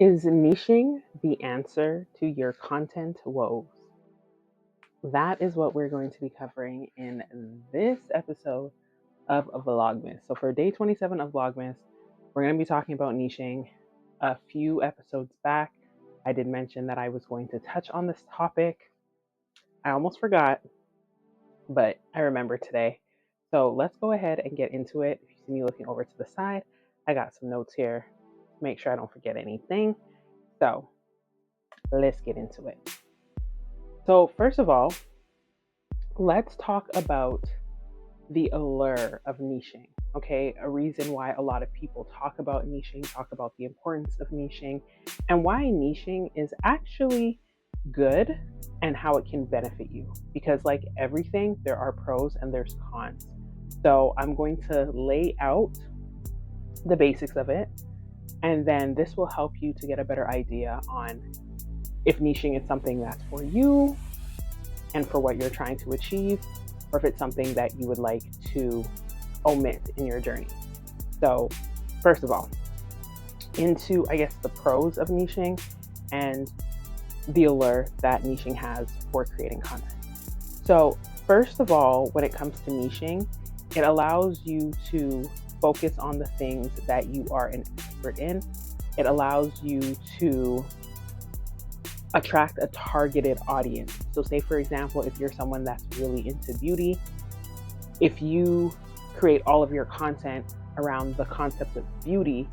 Is niching the answer to your content woes? That is what we're going to be covering in this episode of Vlogmas. So, for day 27 of Vlogmas, we're going to be talking about niching. A few episodes back, I did mention that I was going to touch on this topic. I almost forgot, but I remember today. So, let's go ahead and get into it. If you see me looking over to the side, I got some notes here to make sure I don't forget anything. So, let's get into it. So, first of all, let's talk about the allure of niching. Okay, a reason why a lot of people talk about niching, talk about the importance of niching, and why niching is actually good and how it can benefit you. Because, like everything, there are pros and there's cons. So, I'm going to lay out the basics of it, and then this will help you to get a better idea on if niching is something that's for you and for what you're trying to achieve, or if it's something that you would like to omit in your journey. So, first of all, into, I guess, the pros of niching and the allure that niching has for creating content. So, first of all, when it comes to niching, it allows you to focus on the things that you are an expert in. It allows you to attract a targeted audience. So say, for example, if you're someone that's really into beauty, if you create all of your content around the concept of beauty,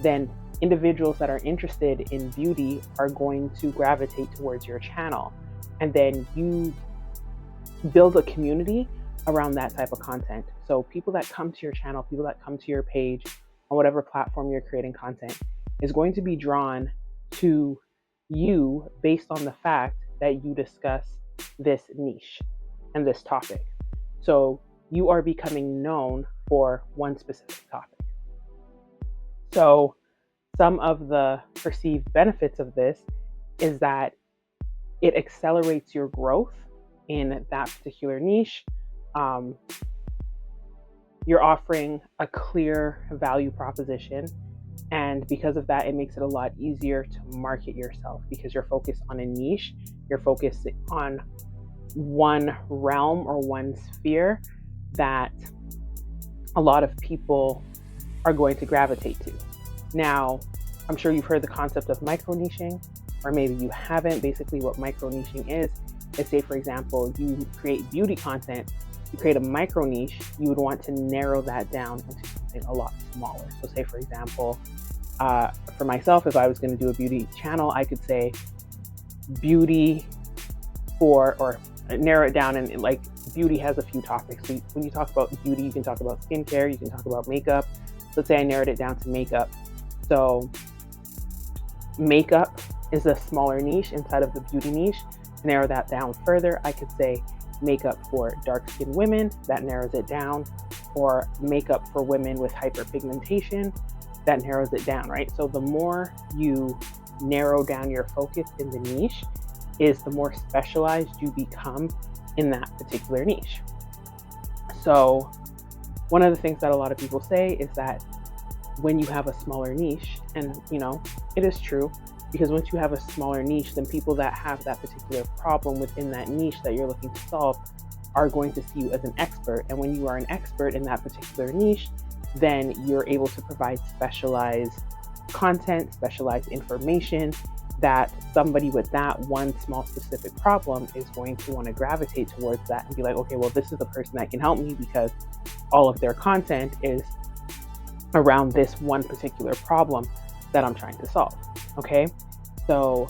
then individuals that are interested in beauty are going to gravitate towards your channel. And then you build a community around that type of content. So people that come to your channel, people that come to your page on whatever platform you're creating content is going to be drawn to you based on the fact that you discuss this niche and this topic. So you are becoming known for one specific topic. So some of the perceived benefits of this is that it accelerates your growth in that particular niche. You're offering a clear value proposition. And because of that, it makes it a lot easier to market yourself because you're focused on a niche. You're focused on one realm or one sphere that a lot of people are going to gravitate to. Now, I'm sure you've heard the concept of micro niching, or maybe you haven't. Basically, what micro niching is say, for example, you create beauty content, you create a micro niche, you would want to narrow that down into something a lot smaller. So say, for example, for myself, if I was going to do a beauty channel, I could say beauty or narrow it down, and like beauty has a few topics. So when you talk about beauty, you can talk about skincare, you can talk about makeup. Let's say I narrowed it down to makeup. So makeup is a smaller niche inside of the beauty niche. To narrow that down further, I could say makeup for dark-skinned women, that narrows it down, or makeup for women with hyperpigmentation, that narrows it down, right? So the more you narrow down your focus in the niche is the more specialized you become in that particular niche. So one of the things that a lot of people say is that when you have a smaller niche, and it is true, because once you have a smaller niche, then people that have that particular problem within that niche that you're looking to solve are going to see you as an expert. And when you are an expert in that particular niche, then you're able to provide specialized content, specialized information that somebody with that one small specific problem is going to want to gravitate towards that and be like, okay, well, this is the person that can help me because all of their content is around this one particular problem that I'm trying to solve. Okay, so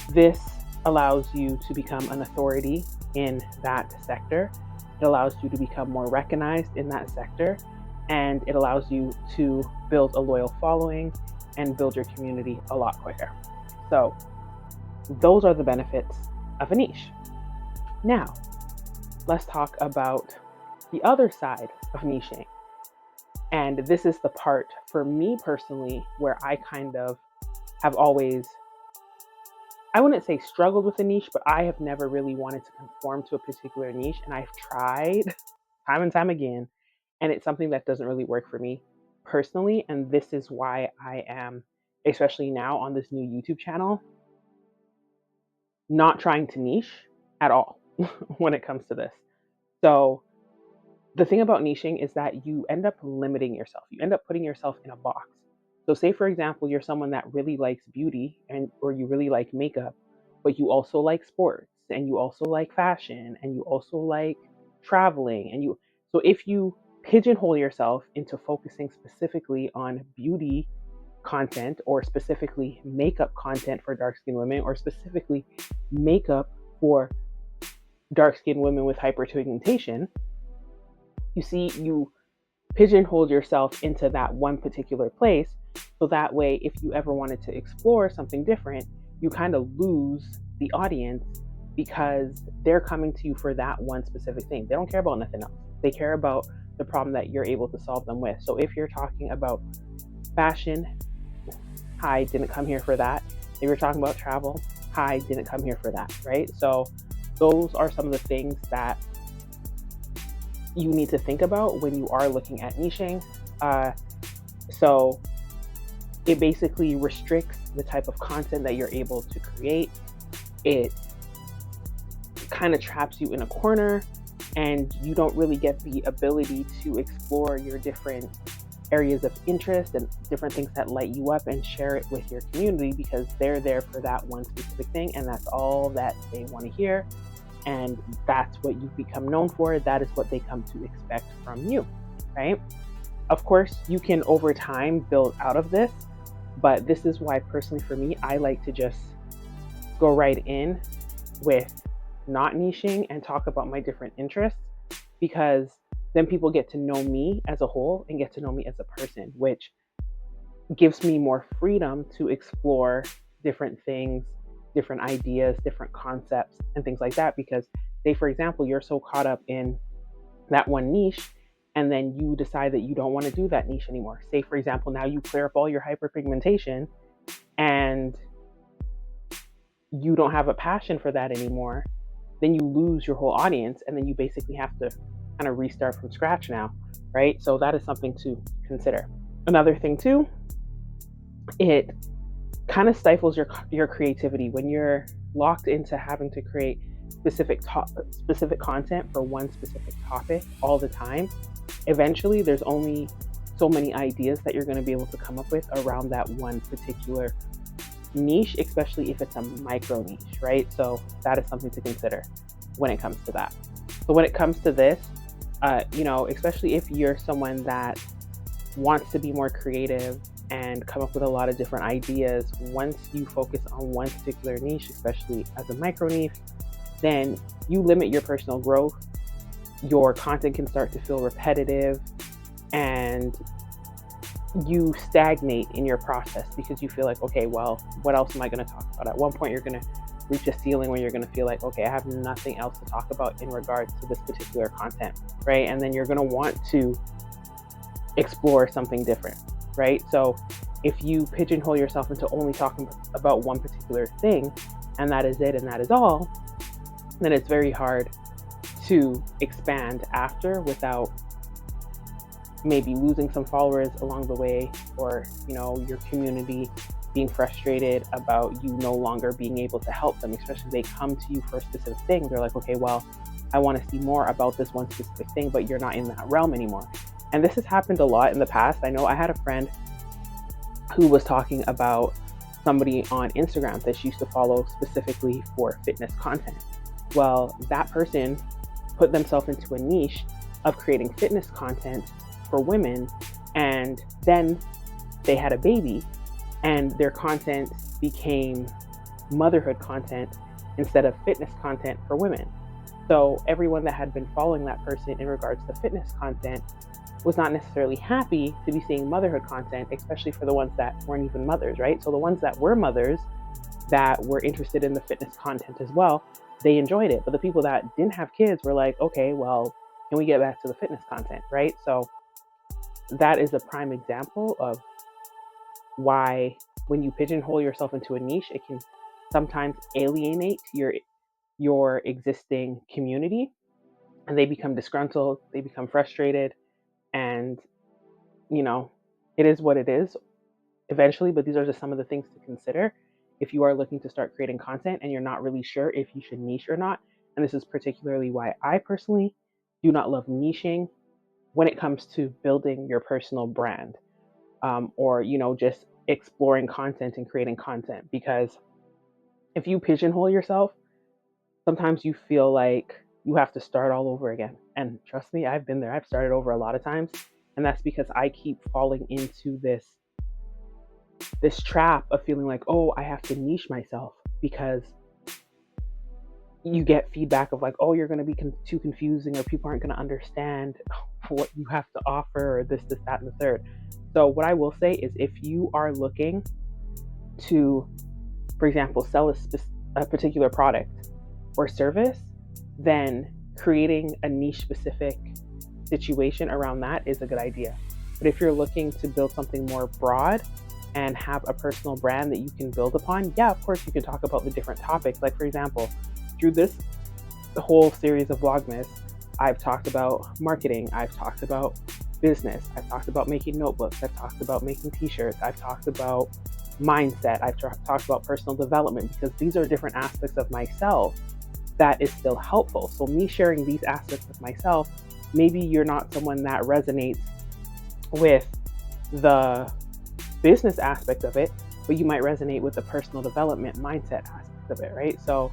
this allows you to become an authority in that sector. It allows you to become more recognized in that sector, and it allows you to build a loyal following and build your community a lot quicker. So those are the benefits of a niche. Now, let's talk about the other side of niching. And this is the part for me personally where I kind of have always, I wouldn't say struggled with a niche, but I have never really wanted to conform to a particular niche. And I've tried time and time again, and it's something that doesn't really work for me personally. And this is why I am especially now on this new YouTube channel, not trying to niche at all when it comes to this. So the thing about niching is that you end up limiting yourself. You end up putting yourself in a box. So say for example, you're someone that really likes beauty and or you really like makeup, but you also like sports and you also like fashion and you also like traveling and you so if you pigeonhole yourself into focusing specifically on beauty content or specifically makeup content for dark skinned women or specifically makeup for dark skinned women with hyperpigmentation, you see, you pigeonhole yourself into that one particular place. So that way, if you ever wanted to explore something different, you kind of lose the audience because they're coming to you for that one specific thing. They don't care about nothing else. They care about the problem that you're able to solve them with. So if you're talking about fashion, hi, didn't come here for that. If you're talking about travel, hi, didn't come here for that, right? So those are some of the things that you need to think about when you are looking at niching. So it basically restricts the type of content that you're able to create. It kind of traps you in a corner and you don't really get the ability to explore your different areas of interest and different things that light you up and share it with your community because they're there for that one specific thing and that's all that they want to hear. And that's what you've become known for. That is what they come to expect from you, right? Of course, you can over time build out of this, but this is why personally for me, I like to just go right in with not niching and talk about my different interests because then people get to know me as a whole and get to know me as a person, which gives me more freedom to explore different things, different ideas, different concepts, and things like that. Because, say, for example, you're so caught up in that one niche, and then you decide that you don't want to do that niche anymore. Say, for example, now you clear up all your hyperpigmentation and you don't have a passion for that anymore, then you lose your whole audience, and then you basically have to kind of restart from scratch now, right? So that is something to consider. Another thing too, it kind of stifles your creativity when you're locked into having to create specific content for one specific topic all the time. Eventually, there's only so many ideas that you're going to be able to come up with around that one particular niche, especially if it's a micro niche, right? So that is something to consider when it comes to that. So when it comes to this, especially if you're someone that wants to be more creative and come up with a lot of different ideas, once you focus on one particular niche, especially as a micro niche, then you limit your personal growth. Your content can start to feel repetitive and you stagnate in your process because you feel like, okay, well, what else am I going to talk about? At one point, you're going to reach a ceiling where you're going to feel like, okay, I have nothing else to talk about in regards to this particular content, right? And then you're going to want to explore something different, right? So if you pigeonhole yourself into only talking about one particular thing, and that is it and that is all, then it's very hard to expand after without maybe losing some followers along the way, or your community being frustrated about you no longer being able to help them, especially if they come to you for a specific thing. They're like, okay, well, I want to see more about this one specific thing, but you're not in that realm anymore. And this has happened a lot in the past. I know I had a friend who was talking about somebody on Instagram that she used to follow specifically for fitness content. Well, that person put themselves into a niche of creating fitness content for women, and then they had a baby and their content became motherhood content instead of fitness content for women. So everyone that had been following that person in regards to fitness content was not necessarily happy to be seeing motherhood content, especially for the ones that weren't even mothers, right? So the ones that were mothers that were interested in the fitness content as well, they enjoyed it. But the people that didn't have kids were like, okay, well, can we get back to the fitness content, right? So that is a prime example of why when you pigeonhole yourself into a niche, it can sometimes alienate your existing community, and they become disgruntled, they become frustrated, and it is what it is. eventually, but these are just some of the things to consider if you are looking to start creating content and you're not really sure if you should niche or not. And this is particularly why I personally do not love niching when it comes to building your personal brand, or just exploring content and creating content. Because if you pigeonhole yourself, sometimes you feel like you have to start all over again. And trust me, I've been there. I've started over a lot of times, and that's because I keep falling into this trap of feeling like, oh, I have to niche myself, because you get feedback of like, oh, you're going to be too confusing, or people aren't going to understand what you have to offer, or this, that, and the third. So what I will say is, if you are looking to, for example, sell a particular product or service, then creating a niche specific situation around that is a good idea. But if you're looking to build something more broad and have a personal brand that you can build upon, yeah, of course you can talk about the different topics. Like, for example, through the whole series of Vlogmas, I've talked about marketing, I've talked about business, I've talked about making notebooks, I've talked about making t-shirts, I've talked about mindset, I've talked about personal development, because these are different aspects of myself that is still helpful. So me sharing these aspects of myself, maybe you're not someone that resonates with the business aspect of it, but you might resonate with the personal development mindset aspect of it, right? So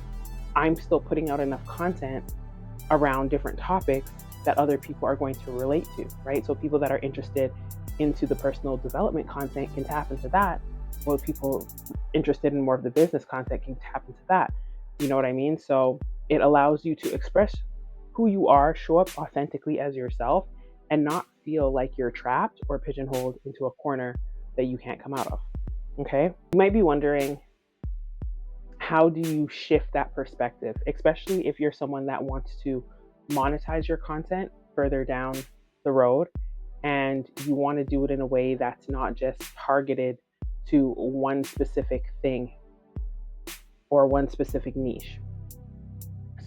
I'm still putting out enough content around different topics that other people are going to relate to, right? So people that are interested into the personal development content can tap into that, while people interested in more of the business content can tap into that. You know what I mean? So it allows you to express who you are, show up authentically as yourself, and not feel like you're trapped or pigeonholed into a corner that you can't come out of. Okay? You might be wondering, how do you shift that perspective, especially if you're someone that wants to monetize your content further down the road, and you want to do it in a way that's not just targeted to one specific thing or one specific niche.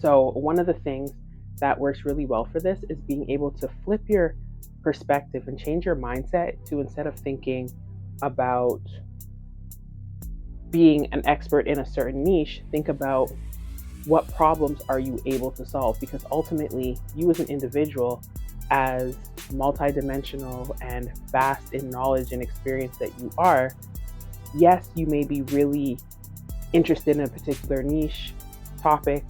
So one of the things that works really well for this is being able to flip your perspective and change your mindset to, instead of thinking about being an expert in a certain niche, think about what problems are you able to solve. Because ultimately, you as an individual, as multidimensional and vast in knowledge and experience that you are, yes, you may be really interested in a particular niche topic,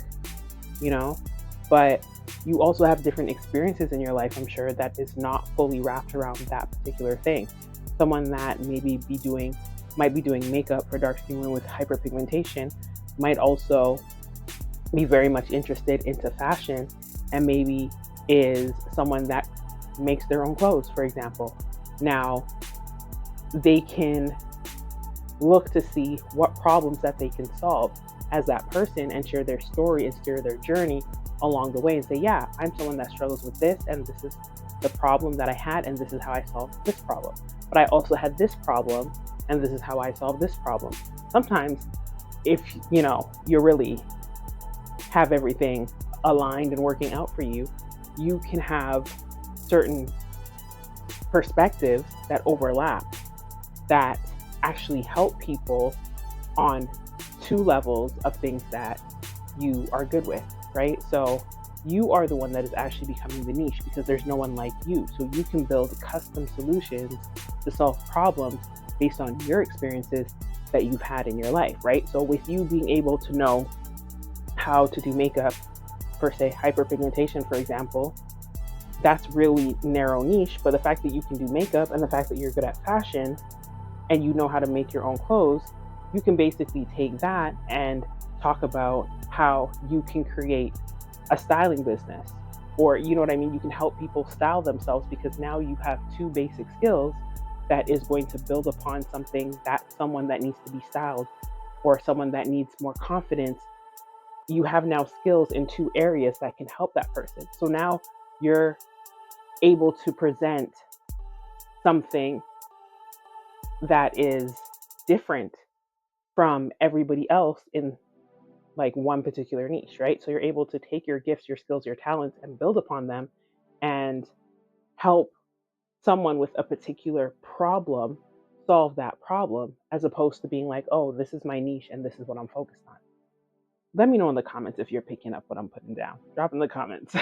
but you also have different experiences in your life, I'm sure, that is not fully wrapped around that particular thing. Someone that might be doing makeup for dark skin women with hyperpigmentation might also be very much interested into fashion, and maybe is someone that makes their own clothes, for example. Now, they can look to see what problems that they can solve as that person, and share their story and share their journey along the way, and say, yeah, I'm someone that struggles with this, and this is the problem that I had, and this is how I solved this problem. But I also had this problem, and this is how I solved this problem. Sometimes, if you really have everything aligned and working out for you, you can have certain perspectives that overlap, that actually help people on two levels of things that you are good with, right? So you are the one that is actually becoming the niche, because there's no one like you. So you can build custom solutions to solve problems based on your experiences that you've had in your life, right? So with you being able to know how to do makeup for, say, hyperpigmentation, for example, that's really narrow niche. But the fact that you can do makeup, and the fact that you're good at fashion, and you know how to make your own clothes, you can basically take that and talk about how you can create a styling business, or you know what I mean? You can help people style themselves, because now you have two basic skills that is going to build upon something that someone that needs to be styled, or someone that needs more confidence. You have now skills in two areas that can help that person. So now you're able to present something that is different from everybody else in like one particular niche, right? So you're able to take your gifts, your skills, your talents, and build upon them, and help someone with a particular problem solve that problem, as opposed to being like, oh, this is my niche and this is what I'm focused on. Let me know in the comments if you're picking up what I'm putting down. Drop in the comments.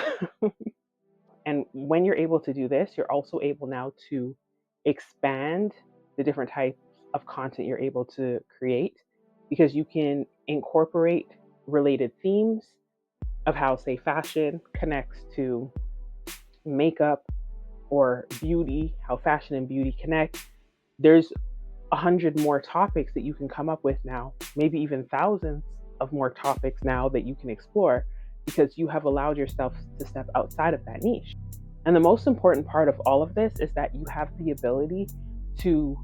And when you're able to do this, you're also able now to expand the different types of content you're able to create, because you can incorporate related themes of how, say, fashion connects to makeup, or beauty, how fashion and beauty connect. There's 100 more topics that you can come up with now, maybe even thousands of more topics now that you can explore, because you have allowed yourself to step outside of that niche. And the most important part of all of this is that you have the ability to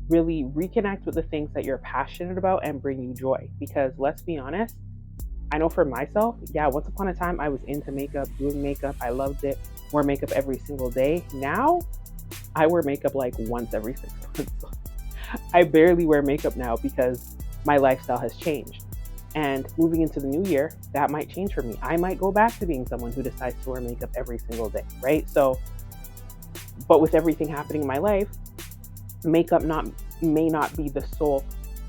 really reconnect with the things that you're passionate about and bring you joy. Because let's be honest, I know for myself, yeah, once upon a time I was into makeup, doing makeup, I loved it, wore makeup every single day. Now I wear makeup like once every 6 months. I barely wear makeup now because my lifestyle has changed. And moving into the new year, that might change for me. I might go back to being someone who decides to wear makeup every single day, right? So, but with everything happening in my life, makeup may not be the sole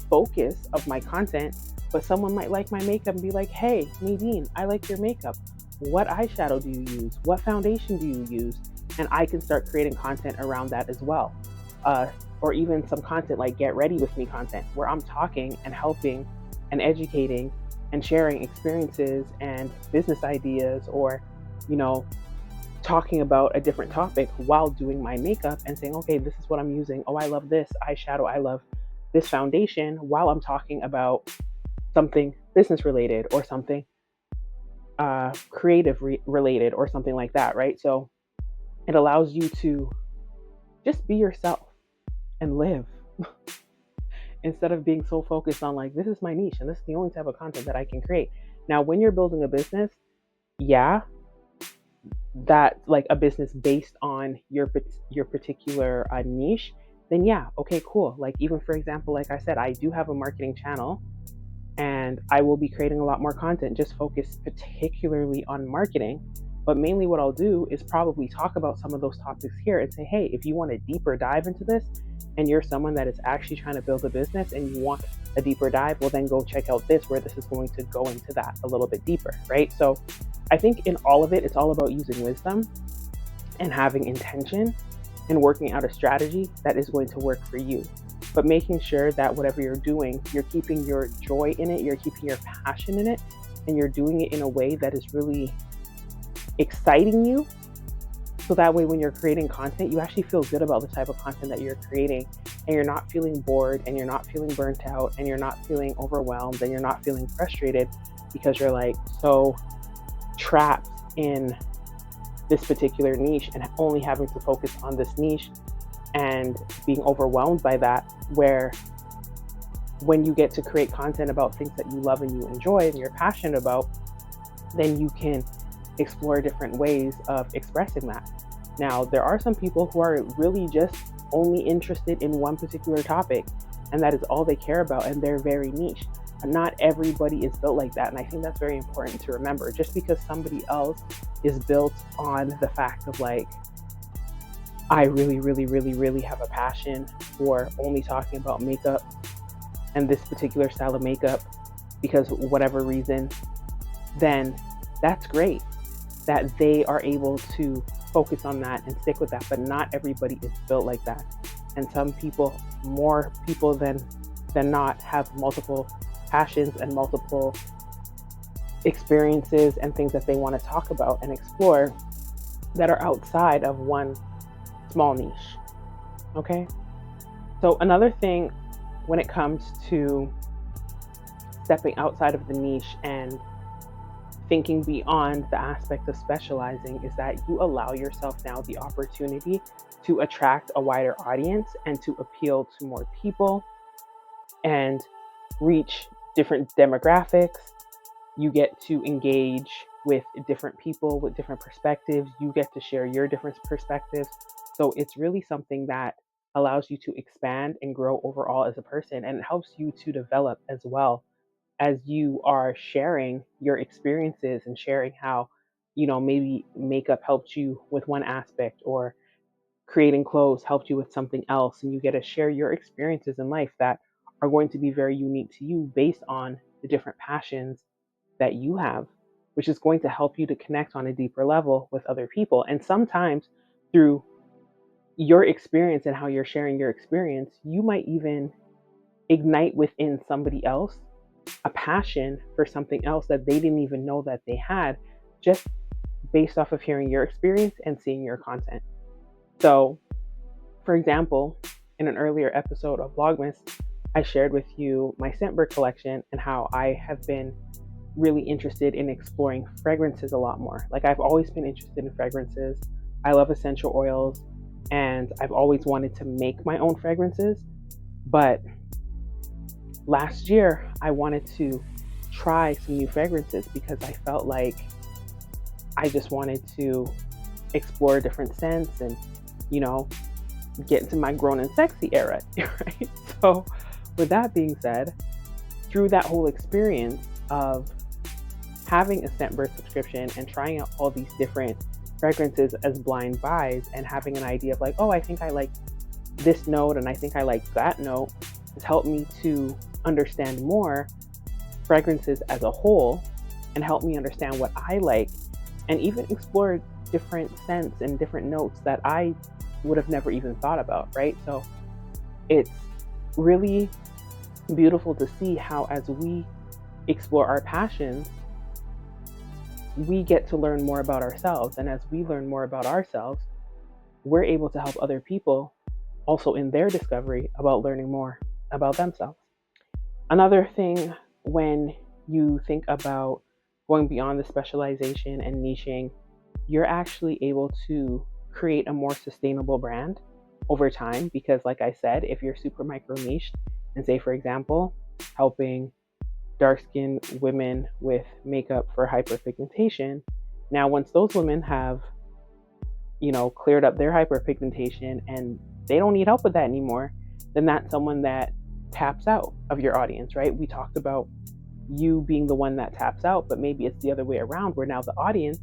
focus of my content, but someone might like my makeup and be like, hey, Nadine, I like your makeup. What eyeshadow do you use? What foundation do you use? And I can start creating content around that as well. Or even some content like get ready with me content, where I'm talking and helping and educating and sharing experiences and business ideas, or, talking about a different topic while doing my makeup and saying, okay, this is what I'm using. Oh, I love this eyeshadow. I love this foundation, while I'm talking about something business related or something creative related or something like that, right? So it allows you to just be yourself and live instead of being so focused on like, this is my niche and this is the only type of content that I can create. Now, when you're building a business, yeah, that like a business based on your particular niche, then yeah, okay, cool. Like, even for example, like I said, I do have a marketing channel, and I will be creating a lot more content just focused particularly on marketing. But mainly what I'll do is probably talk about some of those topics here and say, hey, if you want a deeper dive into this and you're someone that is actually trying to build a business and you want a deeper dive, well, then go check out this, where this is going to go into that a little bit deeper, right? So I think in all of it, it's all about using wisdom and having intention and working out a strategy that is going to work for you. But making sure that whatever you're doing, you're keeping your joy in it, you're keeping your passion in it, and you're doing it in a way that is really exciting you. So that way, when you're creating content, you actually feel good about the type of content that you're creating, and you're not feeling bored, and you're not feeling burnt out, and you're not feeling overwhelmed, and you're not feeling frustrated because you're like so trapped in this particular niche and only having to focus on this niche and being overwhelmed by that. Where when you get to create content about things that you love and you enjoy and you're passionate about, then you can explore different ways of expressing that. Now, there are some people who are really just only interested in one particular topic, and that is all they care about, and they're very niche. Not everybody is built like that, and I think that's very important to remember. Just because somebody else is built on the fact of like, I really, really, really, really have a passion for only talking about makeup and this particular style of makeup because whatever reason, then that's great that they are able to focus on that and stick with that. But not everybody is built like that. And some people, more people than not, have multiple passions and multiple experiences and things that they want to talk about and explore that are outside of one small niche. Okay? So another thing when it comes to stepping outside of the niche and thinking beyond the aspect of specializing is that you allow yourself now the opportunity to attract a wider audience and to appeal to more people and reach different demographics. You get to engage with different people with different perspectives. You get to share your different perspectives. So it's really something that allows you to expand and grow overall as a person, and it helps you to develop as well as you are sharing your experiences and sharing how, maybe makeup helped you with one aspect, or creating clothes helped you with something else, and you get to share your experiences in life that are going to be very unique to you based on the different passions that you have, which is going to help you to connect on a deeper level with other people. And sometimes through your experience and how you're sharing your experience, you might even ignite within somebody else a passion for something else that they didn't even know that they had, just based off of hearing your experience and seeing your content. So, for example, in an earlier episode of Vlogmas, I shared with you my Scentbird collection and how I have been really interested in exploring fragrances a lot more. Like, I've always been interested in fragrances. I love essential oils, and I've always wanted to make my own fragrances. But last year, I wanted to try some new fragrances because I felt like I just wanted to explore different scents and, you know, get into my grown and sexy era, right? So, with that being said, through that whole experience of having a Scentbird subscription and trying out all these different fragrances as blind buys and having an idea of like, oh, I think I like this note and I think I like that note, has helped me to understand more fragrances as a whole and help me understand what I like and even explore different scents and different notes that I would have never even thought about, right? So it's really beautiful to see how as we explore our passions, we get to learn more about ourselves. And as we learn more about ourselves, we're able to help other people also in their discovery about learning more about themselves. Another thing, when you think about going beyond the specialization and niching, you're actually able to create a more sustainable brand over time. Because, like I said, if you're super micro niched and say, for example, helping dark skinned women with makeup for hyperpigmentation, now once those women have, cleared up their hyperpigmentation and they don't need help with that anymore, then that's someone that taps out of your audience, right? We talked about you being the one that taps out, but maybe it's the other way around where now the audience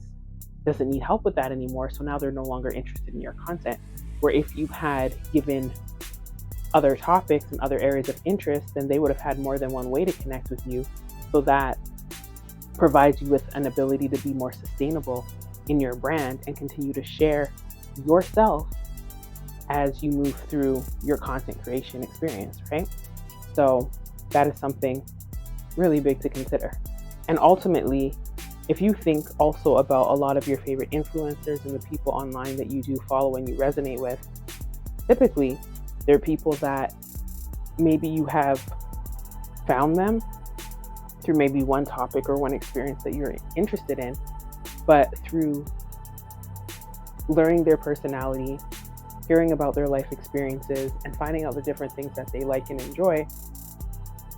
doesn't need help with that anymore. So now they're no longer interested in your content. Where if you had given other topics and other areas of interest, then they would have had more than one way to connect with you. So that provides you with an ability to be more sustainable in your brand and continue to share yourself as you move through your content creation experience, right? So that is something really big to consider. And ultimately, if you think also about a lot of your favorite influencers and the people online that you do follow and you resonate with, typically they're people that maybe you have found them through maybe one topic or one experience that you're interested in, but through learning their personality, hearing about their life experiences, and finding out the different things that they like and enjoy,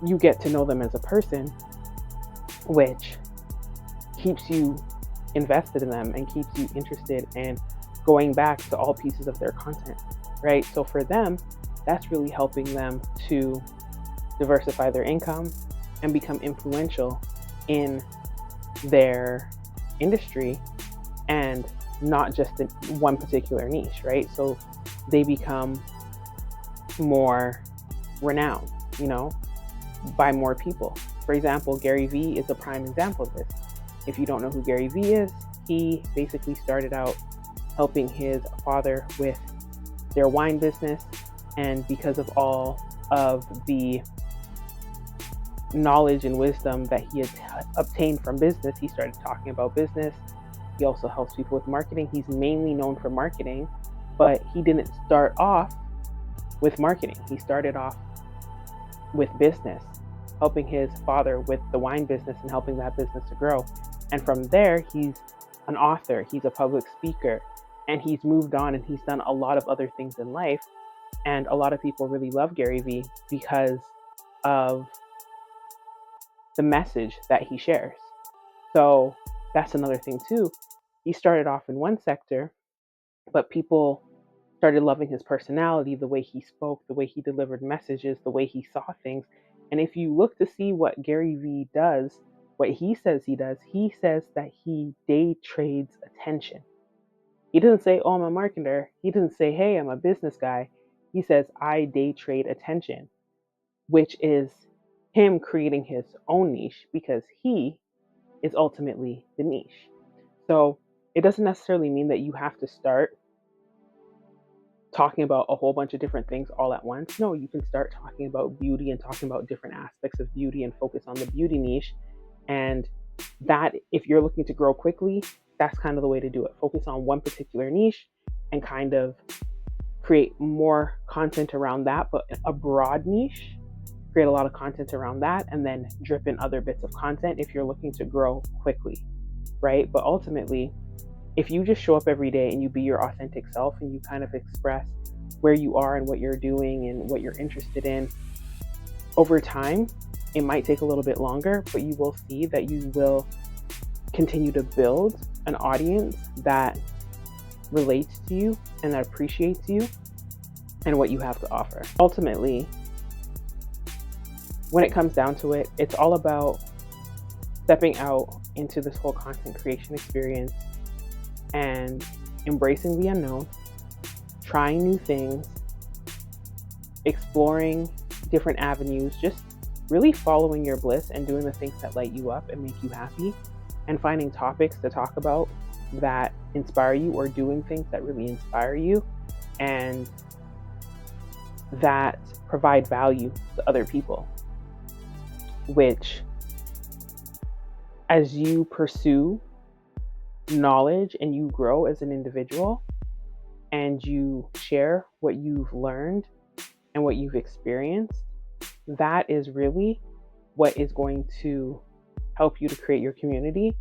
you get to know them as a person, which keeps you invested in them and keeps you interested in going back to all pieces of their content, right? So for them, that's really helping them to diversify their income and become influential in their industry and not just in one particular niche, right? So they become more renowned, by more people. For example, Gary Vee is a prime example of this. If you don't know who Gary Vee is, he basically started out helping his father with their wine business. And because of all of the knowledge and wisdom that he had obtained from business, he started talking about business. He also helps people with marketing. He's mainly known for marketing, but he didn't start off with marketing. He started off with business, helping his father with the wine business and helping that business to grow. And from there, he's an author, he's a public speaker, and he's moved on and he's done a lot of other things in life. And a lot of people really love Gary Vee because of the message that he shares. So that's another thing too. He started off in one sector, but people started loving his personality, the way he spoke, the way he delivered messages, the way he saw things. And if you look to see what Gary Vee does, what he says he does, he says that he day trades attention. He doesn't say, oh, I'm a marketer. He doesn't say, hey, I'm a business guy. He says, I day trade attention, which is him creating his own niche because he is ultimately the niche. So it doesn't necessarily mean that you have to start talking about a whole bunch of different things all at once. No, you can start talking about beauty and talking about different aspects of beauty and focus on the beauty niche. And that, if you're looking to grow quickly, that's kind of the way to do it. Focus on one particular niche and kind of create more content around that, but a broad niche. Create a lot of content around that and then drip in other bits of content if you're looking to grow quickly, right? But ultimately, if you just show up every day and you be your authentic self and you kind of express where you are and what you're doing and what you're interested in, over time, it might take a little bit longer, but you will see that you will continue to build an audience that relates to you and that appreciates you and what you have to offer. Ultimately, when it comes down to it, it's all about stepping out into this whole content creation experience and embracing the unknown, trying new things, exploring different avenues, just really following your bliss and doing the things that light you up and make you happy, and finding topics to talk about that inspire you, or doing things that really inspire you and that provide value to other people, which, as you pursue knowledge and you grow as an individual and you share what you've learned and what you've experienced, that is really what is going to help you to create your community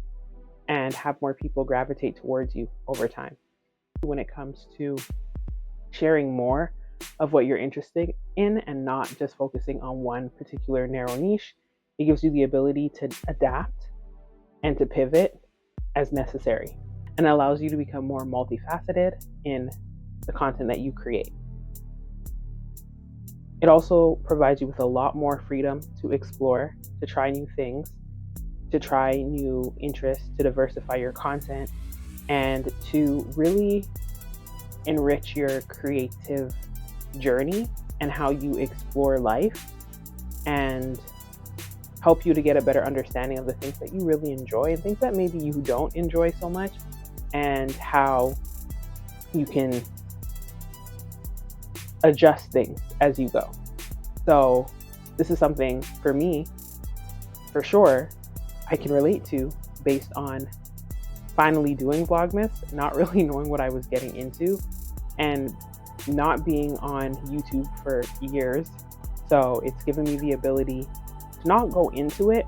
and have more people gravitate towards you over time. When it comes to sharing more of what you're interested in and not just focusing on one particular narrow niche, it gives you the ability to adapt and to pivot as necessary, and allows you to become more multifaceted in the content that you create. It also provides you with a lot more freedom to explore, to try new things, to try new interests, to diversify your content, and to really enrich your creative journey and how you explore life, and help you to get a better understanding of the things that you really enjoy and things that maybe you don't enjoy so much, and how you can adjust things as you go. So this is something for me, for sure, I can relate to, based on finally doing Vlogmas, not really knowing what I was getting into, and not being on YouTube for years. So it's given me the ability to not go into it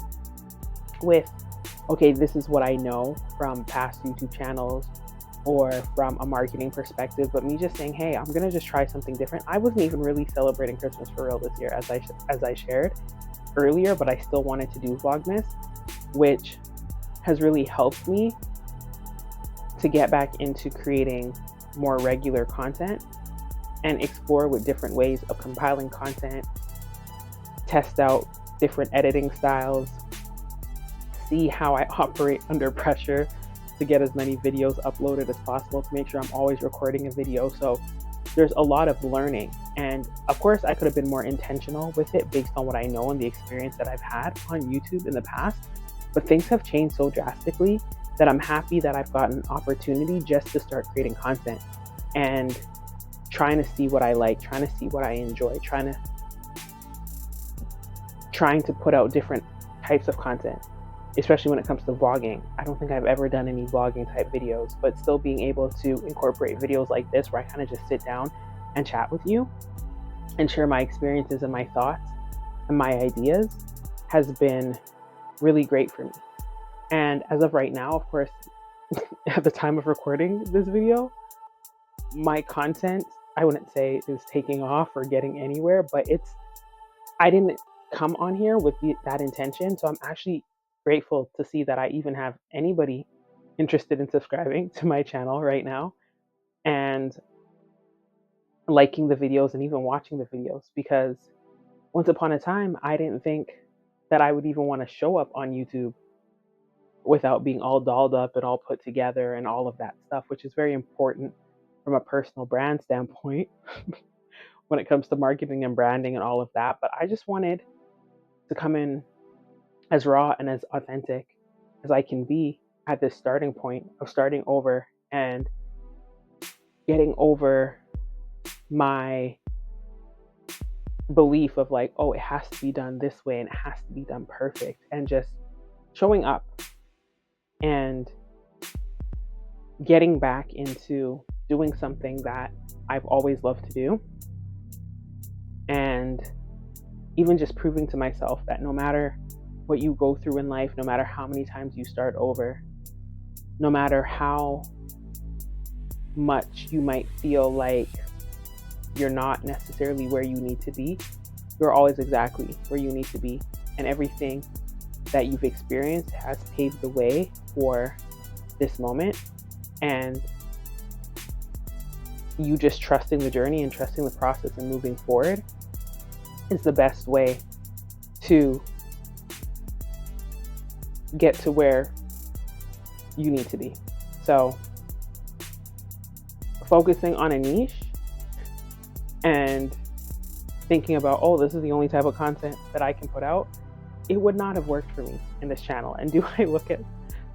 with, okay, this is what I know from past YouTube channels or from a marketing perspective, but me just saying, hey, I'm gonna just try something different. I wasn't even really celebrating Christmas for real this year, as I shared earlier, but I still wanted to do Vlogmas, which has really helped me to get back into creating more regular content and explore with different ways of compiling content, test out different editing styles, see how I operate under pressure to get as many videos uploaded as possible, to make sure I'm always recording a video. So there's a lot of learning. And of course, I could have been more intentional with it based on what I know and the experience that I've had on YouTube in the past. But things have changed so drastically that I'm happy that I've gotten an opportunity just to start creating content and trying to see what I like, trying to see what I enjoy, trying to put out different types of content, especially when it comes to vlogging. I don't think I've ever done any vlogging type videos, but still being able to incorporate videos like this where I kind of just sit down and chat with you and share my experiences and my thoughts and my ideas has been really great for me. And as of right now, of course, at the time of recording this video, my content, I wouldn't say is taking off or getting anywhere, but I didn't come on here with that intention. So I'm actually grateful to see that I even have anybody interested in subscribing to my channel right now and liking the videos and even watching the videos, because once upon a time, I didn't think that I would even want to show up on YouTube without being all dolled up and all put together and all of that stuff, which is very important from a personal brand standpoint when it comes to marketing and branding and all of that. But I just wanted to come in as raw and as authentic as I can be at this starting point of starting over and getting over my belief of like, oh, it has to be done this way and it has to be done perfect, and just showing up and getting back into doing something that I've always loved to do, and even just proving to myself that no matter what you go through in life, no matter how many times you start over, no matter how much you might feel like you're not necessarily where you need to be, you're always exactly where you need to be. And everything that you've experienced has paved the way for this moment. And you just trusting the journey and trusting the process and moving forward is the best way to get to where you need to be. So focusing on a niche and thinking about, oh, this is the only type of content that I can put out, it would not have worked for me in this channel. And do I look at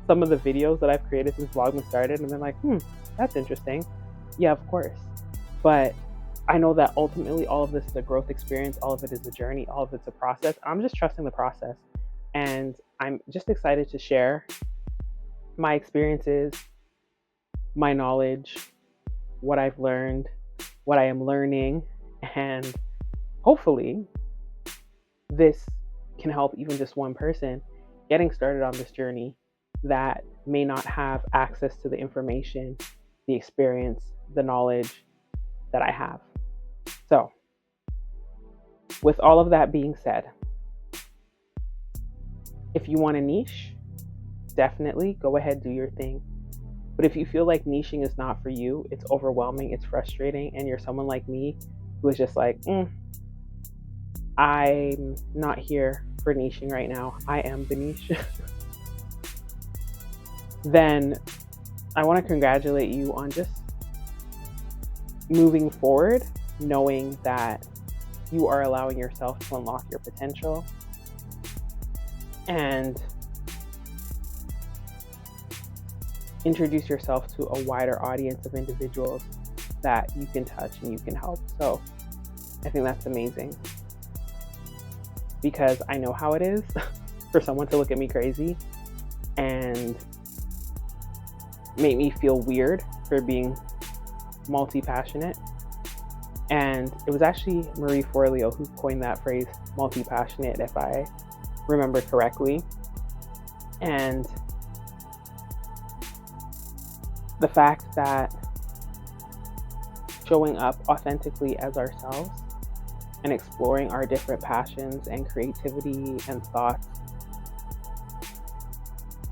some of the videos that I've created since Vlogmas started and been like, that's interesting. Yeah, of course. But I know that ultimately all of this is a growth experience. All of it is a journey. All of it's a process. I'm just trusting the process. And I'm just excited to share my experiences, my knowledge, what I've learned, what I am learning, and hopefully this can help even just one person getting started on this journey that may not have access to the information, the experience, the knowledge that I have. So, with all of that being said, if you want a niche, definitely go ahead, do your thing. But if you feel like niching is not for you, it's overwhelming, it's frustrating, and you're someone like me who is just like, I'm not here for niching right now, I am the niche, then I want to congratulate you on just moving forward, knowing that you are allowing yourself to unlock your potential and introduce yourself to a wider audience of individuals that you can touch and you can help. So I think that's amazing, because I know how it is for someone to look at me crazy and make me feel weird for being multi-passionate. And it was actually Marie Forleo who coined that phrase, multi-passionate, if I remember correctly. And the fact that showing up authentically as ourselves and exploring our different passions and creativity and thoughts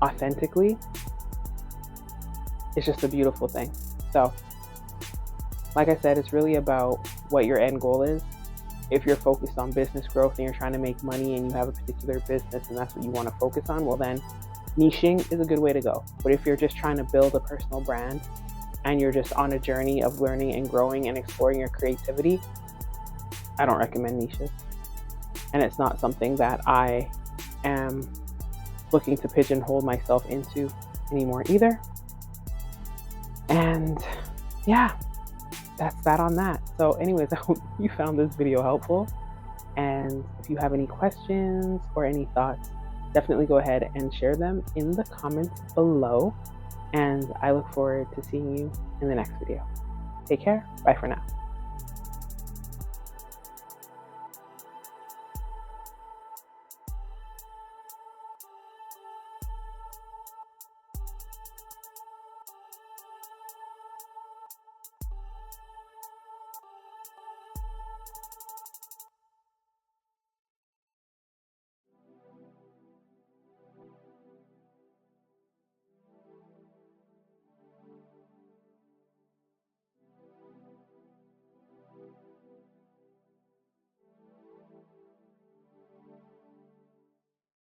authentically is just a beautiful thing. So, like I said, it's really about what your end goal is. If you're focused on business growth and you're trying to make money and you have a particular business and that's what you want to focus on, well then niching is a good way to go. But if you're just trying to build a personal brand and you're just on a journey of learning and growing and exploring your creativity, I don't recommend niches. And it's not something that I am looking to pigeonhole myself into anymore either. And yeah, that's that on that. So anyways, I hope you found this video helpful. And if you have any questions or any thoughts, definitely go ahead and share them in the comments below. And I look forward to seeing you in the next video. Take care. Bye for now.